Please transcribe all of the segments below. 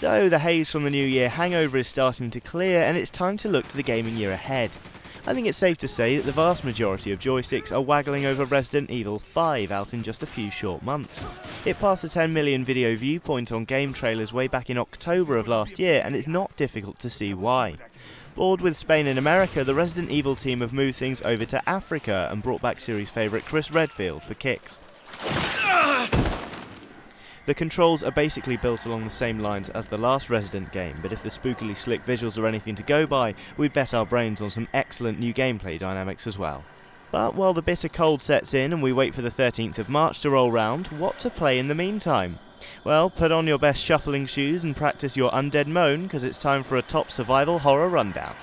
So the haze from the new year hangover is starting to clear, and it's time to look to the gaming year ahead. I think it's safe to say that the vast majority of joysticks are waggling over Resident Evil 5 out in just a few short months. It passed the 10 million video viewpoint on game trailers way back in October of last year, and it's not difficult to see why. Bored with Spain and America, the Resident Evil team have moved things over to Africa and brought back series favourite Chris Redfield for kicks. The controls are basically built along the same lines as the last Resident game, but if the spookily slick visuals are anything to go by, we'd bet our brains on some excellent new gameplay dynamics as well. But while the bitter cold sets in and we wait for the 13th of March to roll round, what to play in the meantime? Well, put on your best shuffling shoes and practice your undead moan, because it's time for a top survival horror rundown.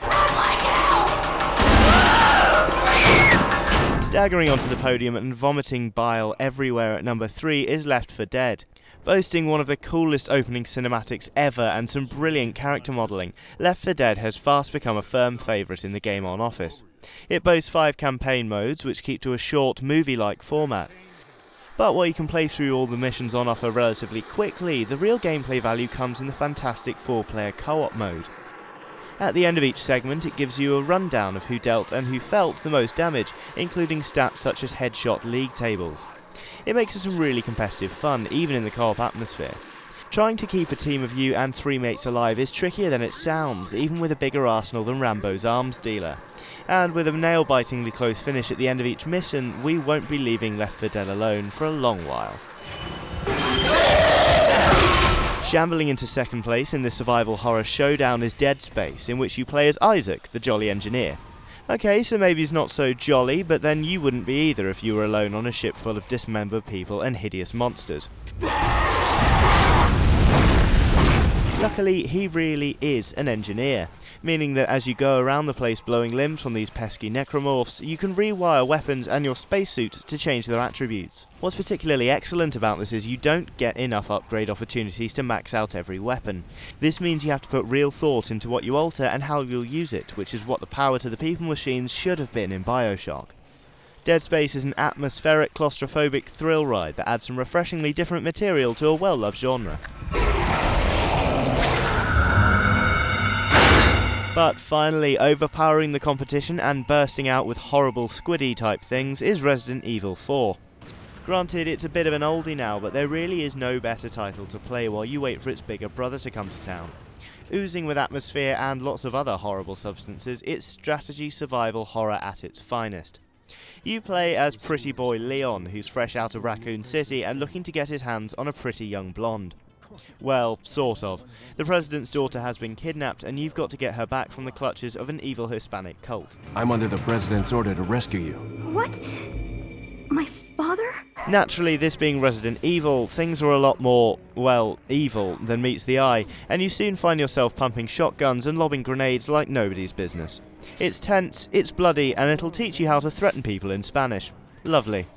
Staggering onto the podium and vomiting bile everywhere at number 3 is Left 4 Dead. Boasting one of the coolest opening cinematics ever and some brilliant character modelling, Left 4 Dead has fast become a firm favourite in the Game On office. It boasts 5 campaign modes which keep to a short, movie-like format. But while you can play through all the missions on offer relatively quickly, the real gameplay value comes in the fantastic 4-player co-op mode. At the end of each segment, it gives you a rundown of who dealt and who felt the most damage, including stats such as headshot league tables. It makes for some really competitive fun, even in the co-op atmosphere. Trying to keep a team of you and 3 mates alive is trickier than it sounds, even with a bigger arsenal than Rambo's arms dealer. And with a nail-bitingly close finish at the end of each mission, we won't be leaving Left 4 Dead alone for a long while. Shambling into second place in this survival horror showdown is Dead Space, in which you play as Isaac, the jolly engineer. Okay, so maybe he's not so jolly, but then you wouldn't be either if you were alone on a ship full of dismembered people and hideous monsters. Luckily, he really is an engineer, meaning that as you go around the place blowing limbs from these pesky necromorphs, you can rewire weapons and your spacesuit to change their attributes. What's particularly excellent about this is you don't get enough upgrade opportunities to max out every weapon. This means you have to put real thought into what you alter and how you'll use it, which is what the power to the people machines should have been in BioShock. Dead Space is an atmospheric, claustrophobic thrill ride that adds some refreshingly different material to a well-loved genre. But finally, overpowering the competition and bursting out with horrible squiddy type things is Resident Evil 4. Granted, it's a bit of an oldie now, but there really is no better title to play while you wait for its bigger brother to come to town. Oozing with atmosphere and lots of other horrible substances, it's strategy survival horror at its finest. You play as pretty boy Leon, who's fresh out of Raccoon City and looking to get his hands on a pretty young blonde. Well, sort of. The president's daughter has been kidnapped and you've got to get her back from the clutches of an evil Hispanic cult. I'm under the president's order to rescue you. What? My father? Naturally, this being Resident Evil, things are a lot more, well, evil than meets the eye, and you soon find yourself pumping shotguns and lobbing grenades like nobody's business. It's tense, it's bloody, and it'll teach you how to threaten people in Spanish. Lovely.